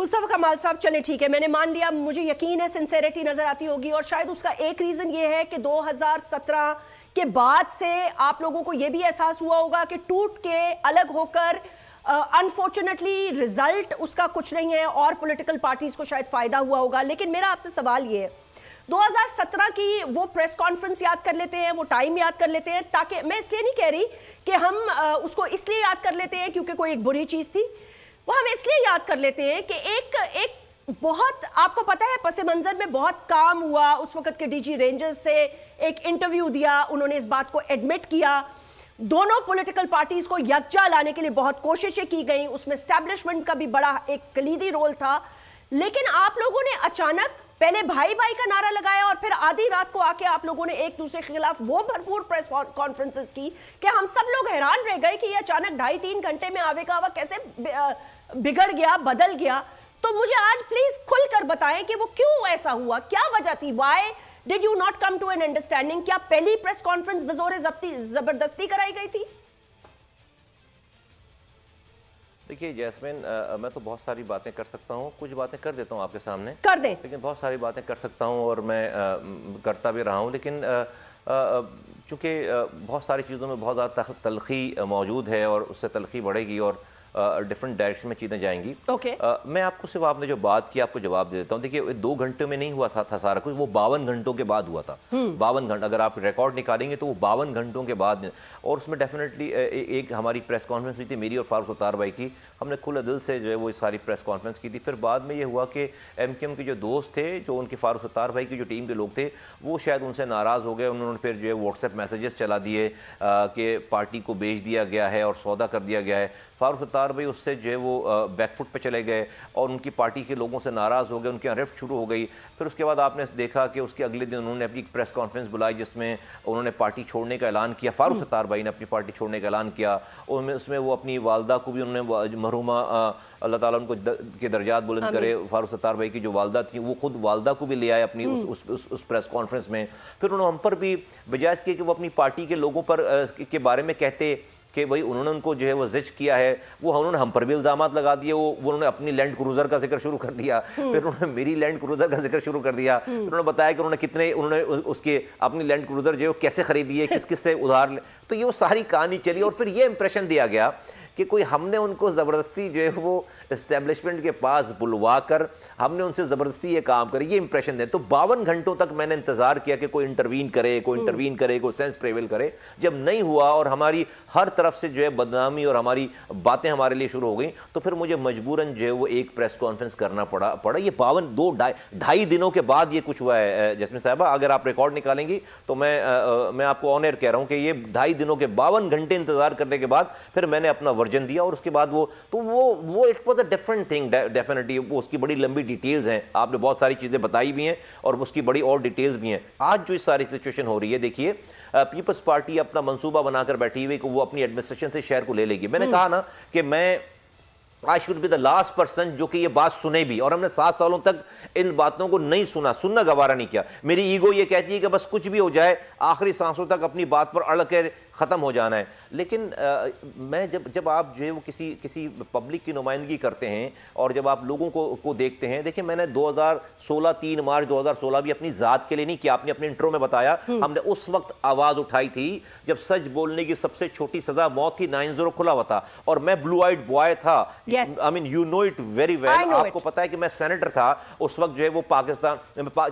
मुस्तफा कमाल साहब, चले ठीक है, मैंने मान लिया, मुझे यकीन है सिंसेरिटी नजर आती होगी, और शायद उसका एक रीजन ये है कि 2017 के बाद से आप लोगों को यह भी एहसास हुआ होगा कि टूट के अलग होकर अनफॉर्चुनेटली रिजल्ट उसका कुछ नहीं है और पॉलिटिकल पार्टीज को शायद फायदा हुआ होगा। लेकिन मेरा आपसे सवाल ये है, 2017 की वो प्रेस कॉन्फ्रेंस याद कर लेते हैं, वो टाइम याद कर लेते हैं, ताकि मैं इसलिए नहीं कह रही कि हम उसको इसलिए याद कर लेते हैं क्योंकि कोई एक बुरी चीज थी, वो हम इसलिए याद कर लेते हैं कि एक बहुत, आपको पता है, पस मंजर में बहुत काम हुआ। उस वक्त के डीजी रेंजर्स से एक इंटरव्यू दिया, उन्होंने इस बात को एडमिट किया, दोनों पॉलिटिकल पार्टीज को यकजा लाने के लिए बहुत कोशिशें की गई, उसमें एस्टैब्लिशमेंट का भी बड़ा एक कलीदी रोल था। लेकिन आप लोगों ने अचानक पहले भाई भाई का नारा लगाया और फिर आधी रात को आके आप लोगों ने एक दूसरे के खिलाफ वो भरपूर प्रेस कॉन्फ्रेंसेस की कि हम सब लोग हैरान रह गए कि ये अचानक 2.5-3 घंटे में आवे का कैसे बिगड़ गया, बदल गया। तो मुझे आज प्लीज खुलकर बताएं कि वो क्यों ऐसा हुआ, क्या वजह थी, why did you not come to an understanding? क्या पहली प्रेस कॉन्फ्रेंस बेजोर जबरदस्ती कराई गई थी? देखिए जैस्मिन, मैं तो बहुत सारी बातें कर सकता हूँ, कुछ बातें कर देता हूँ आपके सामने, कर दें, लेकिन बहुत सारी बातें कर सकता हूँ और मैं करता भी रहा हूँ। लेकिन चूँकि बहुत सारी चीज़ों में बहुत ज़्यादा तलखी मौजूद है और उससे तलखी बढ़ेगी और डिफरेंट डायरेक्शन में चीज़ें जाएंगी। मैं आपको सिर्फ आपने जो बात की आपको जवाब दे देता हूँ। देखिए 2 घंटे में नहीं हुआ था सारा कुछ, वो 52 घंटों के बाद हुआ था। 52 घंटे अगर आप रिकॉर्ड निकालेंगे तो वो 52 घंटों के बाद, और उसमें डेफिनेटली एक हमारी प्रेस कॉन्फ्रेंस हुई थी मेरी और फारूक सत्तार भाई की, हमने खुले दिल से जो है वो इस सारी प्रेस कॉन्फ्रेंस की थी। फिर बाद में ये हुआ कि MKM के जो दोस्त थे, जो उनके फारूक सत्तार भाई की जो टीम के लोग थे, वो शायद उनसे नाराज़ हो गए, उन्होंने फिर जो है व्हाट्सएप मैसेजेस चला दिए कि पार्टी को बेच दिया गया है और सौदा कर दिया गया है। फारूक सत्तार भाई उससे जो है वो बैकफुट पे चले गए और उनकी पार्टी के लोगों से नाराज़ हो गए, उनके यहाँ रिफ्ट शुरू हो गई। फिर उसके बाद आपने देखा कि उसके अगले दिन उन्होंने अपनी प्रेस कॉन्फ्रेंस बुलाई जिसमें उन्होंने पार्टी छोड़ने का ऐलान किया। फारूक सत्तार भाई ने अपनी पार्टी छोड़ने का ऐलान किया, और उसमें वो अपनी वालदा को भी उन्होंने, मरहुमा अल्लाह ताला उनको के दर्जात बुलंद करे, फारूक सत्तार भाई की जो वालदा थी वो खुद वालदा को भी ले आए अपनी उस प्रेस कॉन्फ्रेंस में। फिर उन्होंने हम पर भी बजाय इसके कि वो अपनी पार्टी के लोगों पर के बारे में कहते कि भाई उन्होंने उनको जो है वो जिच किया है, वो उन्होंने हम पर भी इल्ज़ामात लगा दिए। वो उन्होंने अपनी लैंड क्रूज़र का जिक्र शुरू कर दिया, फिर उन्होंने मेरी लैंड क्रूज़र का जिक्र शुरू कर दिया, फिर उन्होंने बताया कि उन्होंने उसके अपनी लैंड क्रूज़र जो है कैसे खरीदी है, किस किस से उधार। तो ये वो सारी कहानी चली और फिर ये इंप्रेशन दिया गया कि कोई हमने उनको ज़बरदस्ती जो है वो इस्टेब्लिशमेंट के पास बुलवा कर हमने उनसे ज़बरदस्ती ये काम करी, ये इंप्रेशन दें। तो 52 घंटों तक मैंने इंतज़ार किया कि कोई इंटरवीन करे, कोई सेंस प्रेवेल करे। जब नहीं हुआ और हमारी हर तरफ से जो है बदनामी और हमारी बातें हमारे लिए शुरू हो गई, तो फिर मुझे मजबूरन जो है वो एक प्रेस कॉन्फ्रेंस करना पड़ा। ये 2-2.5 दिनों के बाद ये कुछ हुआ है जैस्मिन साहबा। अगर आप रिकॉर्ड निकालेंगी तो मैं आपको ऑन एयर कह रहा हूँ कि ये 2.5 दिनों के 52 घंटे इंतजार करने के बाद फिर मैंने अपना वर्जन दिया, और उसके बाद वो it was a different thing definitely. वो उसकी बड़ी लंबी डिटेल्स हैं, आपने बहुत सारी चीज़ें बताई भी हैं और उसकी बड़ी और डिटेल्स भी हैं। आज जो इस सारी सिचुएशन हो रही है, देखिए पीपल्स पार्टी अपना मंसूबा बनाकर बैठी हुई कि वो अपनी एडमिनिस्ट्रेशन से शहर को ले लेगी। मैंने कहा ना कि मैं I should be the last person जो कि ये बात सुने भी, और हमने 7 सालों तक इन बातों को नहीं सुनना गवारा नहीं किया। मेरी ईगो ये कहती है कि बस कुछ भी हो जाए आखिरी सांसों तक अपनी बात पर अड़ के ख़त्म हो जाना है। लेकिन मैं जब आप जो है वो किसी पब्लिक की नुमाइंदगी करते हैं और जब आप लोगों को देखते हैं, देखिए मैंने 2016 3 मार्च 2016 भी अपनी ज़ात के लिए नहीं किया, आपने अपने इंट्रो में बताया, हमने उस वक्त आवाज़ उठाई थी जब सच बोलने की सबसे छोटी सज़ा मौत थी, 9-0 खुला हुआ था और मैं ब्लू आइड बॉय था। I mean you know it very well. आपको पता है कि मैं सेनेटर था उस वक्त, जो है वो पाकिस्तान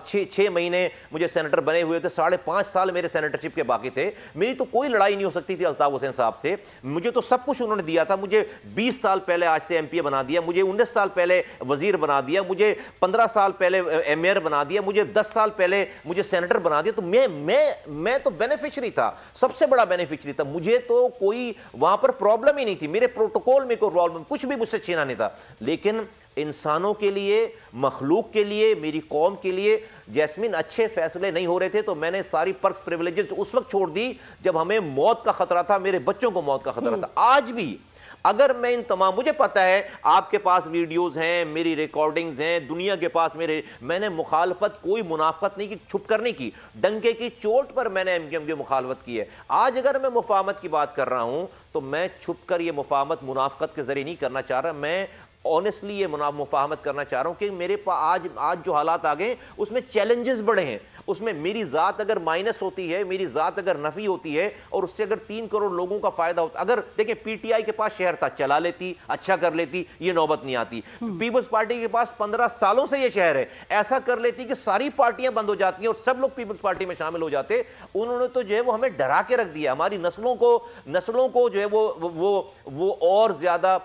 6 महीने मुझे सेनेटर बने हुए थे, 5.5 साल मेरे सेनेटरशिप के बाकी थे। मेरी तो कोई लड़ाई नहीं हो सकती थी अल्ताफ हुसैन साहब से, मुझे तो सब कुछ उन्होंने दिया था। मुझे 20 साल पहले आज से एमपी बना दिया, मुझे 19 साल पहले वजीर बना दिया, मुझे 15 साल पहले मेयर बना दिया, मुझे 10 साल पहले मुझे सेनेटर बना दिया। तो मैं तो बेनिफिशियरी था, सबसे बड़ा बेनिफिशियरी था। मुझे तो कोई वहां पर प्रॉब्लम ही नहीं थी, मेरे प्रोटोकॉल में कोई प्रॉब्लम, कुछ भी मुझसे छीना नहीं था। लेकिन इंसानों के लिए, मखलूक के लिए, मेरी कौम के लिए जैस्मिन अच्छे फैसले नहीं हो रहे थे, तो मैंने सारी पर्क्स प्रिविलेजेस उस वक्त छोड़ दी जब हमें मौत का खतरा था, मेरे बच्चों को मौत का खतरा था। आज भी अगर मैं इन तमाम, मुझे पता है आपके पास वीडियोस हैं, मेरी रिकॉर्डिंग्स हैं, दुनिया के पास मैंने मुखालफत, कोई मुनाफत नहीं की, छुप कर नहीं की, डंके की चोट पर मैंने एमकेएम की मुखालफत की है। आज अगर मैं मुफाहमत की बात कर रहा हूं तो मैं छुप कर ये मुफाहमत मुनाफकत के जरिए नहीं करना चाह रहा, मैं ऑनेस्टली ये मुफाहमत करना चाह रहा हूं कि मेरे पास आज जो हालात आ गए उसमें चैलेंजेस बड़े हैं। उसमें मेरी ज़ात अगर माइनस होती है, मेरी ज़ात अगर नफ़ी होती है और उससे अगर 3 करोड़ लोगों का फ़ायदा होता, अगर देखिए पीटीआई के पास शहर था, चला लेती, अच्छा कर लेती, ये नौबत नहीं आती। पीपल्स पार्टी के पास 15 सालों से ये शहर है, ऐसा कर लेती कि सारी पार्टियां बंद हो जाती हैं और सब लोग पीपल्स पार्टी में शामिल हो जाते। उन्होंने तो जो है वो हमें डरा के रख दिया, हमारी नस्लों को जो है वो और ज़्यादा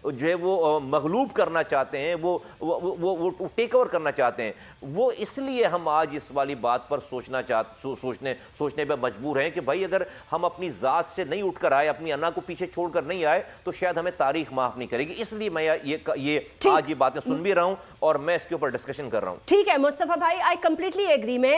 जो है वो मगलूब करना चाहते हैं, वो टेक ओवर करना चाहते हैं। वो इसलिए हम आज इस वाली बात पर सोचने पर मजबूर हैं कि भाई अगर हम अपनी जात से नहीं उठकर आए, अपनी अन्ना को पीछे छोड़कर नहीं आए, तो शायद हमें तारीख माफ नहीं करेगी। इसलिए मैं ये आज ये बातें सुन भी रहा हूं और मैं इसके ऊपर डिस्कशन कर रहा हूं। ठीक है मुस्तफा भाई, आई कंप्लीटली एग्री में